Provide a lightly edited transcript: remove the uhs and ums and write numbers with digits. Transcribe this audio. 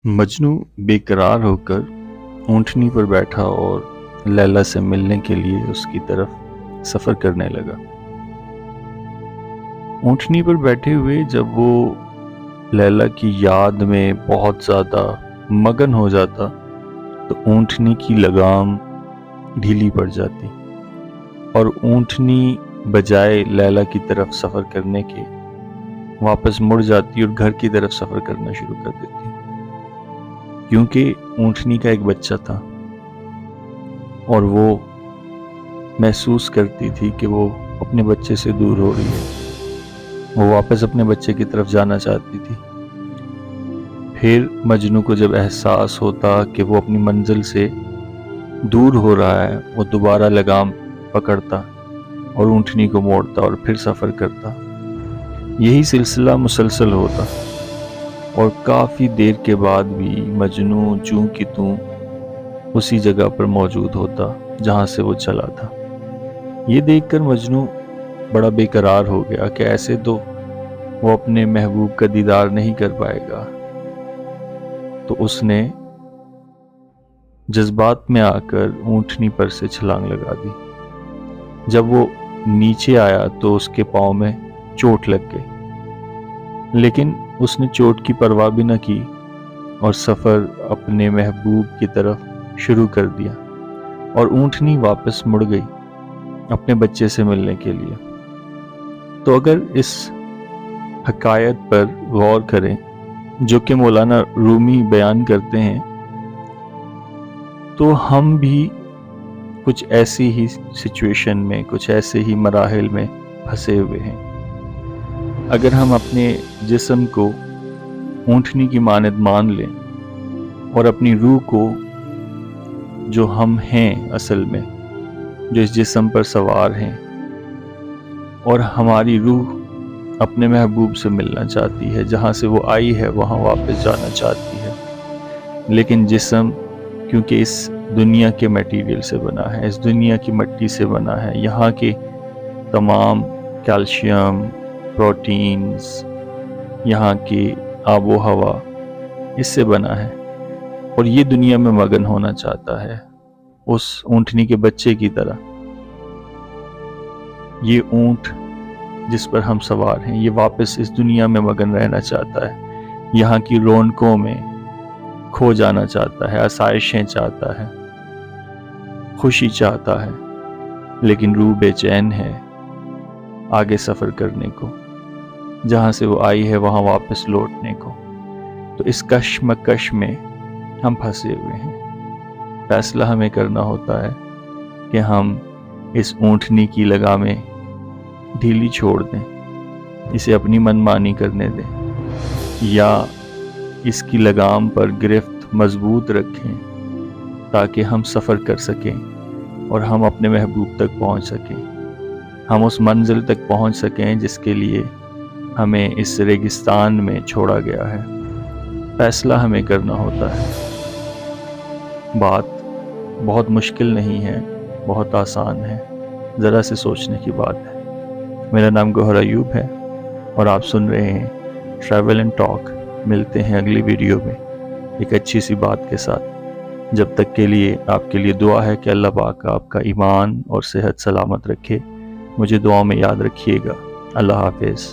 मजनू बेकरार होकर ऊँटनी पर बैठा और लैला से मिलने के लिए उसकी तरफ सफ़र करने लगा। ऊँटनी पर बैठे हुए जब वो लैला की याद में बहुत ज़्यादा मगन हो जाता तो ऊँटनी की लगाम ढीली पड़ जाती और ऊँटनी बजाय लैला की तरफ सफ़र करने के वापस मुड़ जाती और घर की तरफ सफ़र करना शुरू कर देती, क्योंकि ऊँटनी का एक बच्चा था और वो महसूस करती थी कि वो अपने बच्चे से दूर हो रही है। वो वापस अपने बच्चे की तरफ जाना चाहती थी। फिर मजनू को जब एहसास होता कि वो अपनी मंजिल से दूर हो रहा है, वो दोबारा लगाम पकड़ता और ऊँटनी को मोड़ता और फिर सफ़र करता। यही सिलसिला मुसलसल होता और काफ़ी देर के बाद भी मजनू जूं की तूं उसी जगह पर मौजूद होता जहाँ से वो चला था। ये देखकर मजनू बड़ा बेकरार हो गया कि ऐसे तो वो अपने महबूब का दीदार नहीं कर पाएगा। तो उसने जज्बात में आकर ऊँटनी पर से छलांग लगा दी। जब वो नीचे आया तो उसके पाँव में चोट लग गई, लेकिन उसने चोट की परवाह भी न की और सफ़र अपने महबूब की तरफ शुरू कर दिया और ऊँटनी वापस मुड़ गई अपने बच्चे से मिलने के लिए। तो अगर इस हकायत पर गौर करें जो कि मौलाना रूमी बयान करते हैं, तो हम भी कुछ ऐसी ही सिचुएशन में, कुछ ऐसे ही मराहिल में फंसे हुए हैं। अगर हम अपने जिस्म को ऊँटनी की मानद मान लें और अपनी रूह को, जो हम हैं असल में, जो इस जिस्म पर सवार हैं, और हमारी रूह अपने महबूब से मिलना चाहती है, जहाँ से वो आई है वहाँ वापस जाना चाहती है, लेकिन जिस्म क्योंकि इस दुनिया के मटेरियल से बना है, इस दुनिया की मिट्टी से बना है, यहाँ के तमाम कैल्शियम, प्रोटीन्स, यहाँ की आबो हवा इससे बना है और ये दुनिया में मगन होना चाहता है उस ऊँटनी के बच्चे की तरह। ये ऊँट जिस पर हम सवार हैं, ये वापस इस दुनिया में मगन रहना चाहता है, यहाँ की रौनकों में खो जाना चाहता है, आसाइशें चाहता है, खुशी चाहता है, लेकिन रूह बेचैन है आगे सफ़र करने को, जहाँ से वो आई है वहाँ वापस लौटने को। तो इस कश्मकश में हम फंसे हुए हैं। फैसला हमें करना होता है कि हम इस ऊँटनी की लगामें ढीली छोड़ दें, इसे अपनी मनमानी करने दें, या इसकी लगाम पर गिरफ्त मजबूत रखें ताकि हम सफ़र कर सकें और हम अपने महबूब तक पहुंच सकें, हम उस मंजिल तक पहुंच सकें जिसके लिए हमें इस रेगिस्तान में छोड़ा गया है। फैसला हमें करना होता है। बात बहुत मुश्किल नहीं है, बहुत आसान है, ज़रा से सोचने की बात है। मेरा नाम गौहर अयूब है और आप सुन रहे हैं ट्रैवल एंड टॉक। मिलते हैं अगली वीडियो में एक अच्छी सी बात के साथ। जब तक के लिए आपके लिए दुआ है कि अल्लाह पाक आपका ईमान और सेहत सलामत रखे। मुझे दुआ में याद रखिएगा। अल्लाह हाफिज़।